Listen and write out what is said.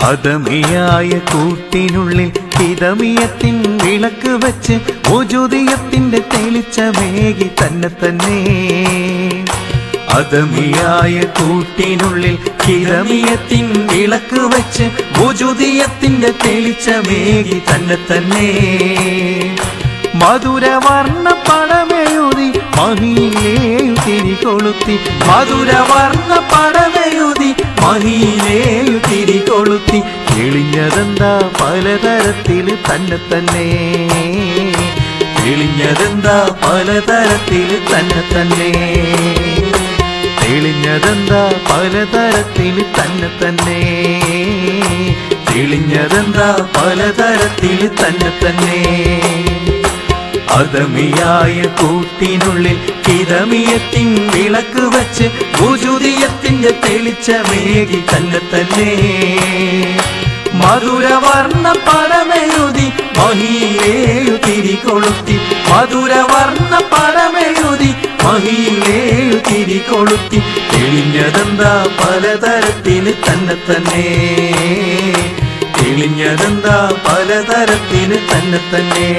അദമിയായ കൂട്ടിനുള്ളിൽ ഹിതമിയത്തിൻ വിളക്ക് വച്ച് ഉജൂദിയത്തിന്റെ തെളിച്ചമേകി തന്നെ തന്നെ. അദമിയായ കൂട്ടിനുള്ളിൽ ഹിതമിയത്തിൻ വിളക്ക് വച്ച് ഉജൂദിയത്തിന്റെ തെളിച്ചമേകി തന്നെ തന്നെ. മധുരവർണ്ണ പടമെഴുതി മഹിയിലേയു തിരികൊളുത്തി, മധുരവർണ്ണ പടമെഴുതി മഹിയിലേയു തിരികൊളുത്തി. തെളിഞ്ഞതെന്താ പലതരത്തിൽ തന്നെ തന്നെ, തെളിഞ്ഞതെന്താ പലതരത്തിൽ തന്നെ തന്നെ, തെളിഞ്ഞതെന്താ പലതരത്തിൽ തന്നെ തന്നെ, തെളിഞ്ഞതെന്താ പലതരത്തിൽ തന്നെ തന്നെ. അദമിയായ കൂട്ടിനുള്ളിൽ ഹിതമിയത്തിൻ വിളക്ക് വച്ച് ഉജൂദിയത്തിന്റെ തെളിച്ചമേകി തന്നെ തന്നെ. മധുരവർണ്ണ പടമെഴുതി മഹിയിലേയു തിരികൊളുത്തി, മധുരവർണ്ണ പടമെഴുതി മഹിയിലേയു തിരികൊളുത്തി. തെളിഞ്ഞതെന്താ പലതരത്തിൽ തന്നെ തന്നെ, തെളിഞ്ഞതെന്താ പലതരത്തിൽ തന്നെ തന്നെ.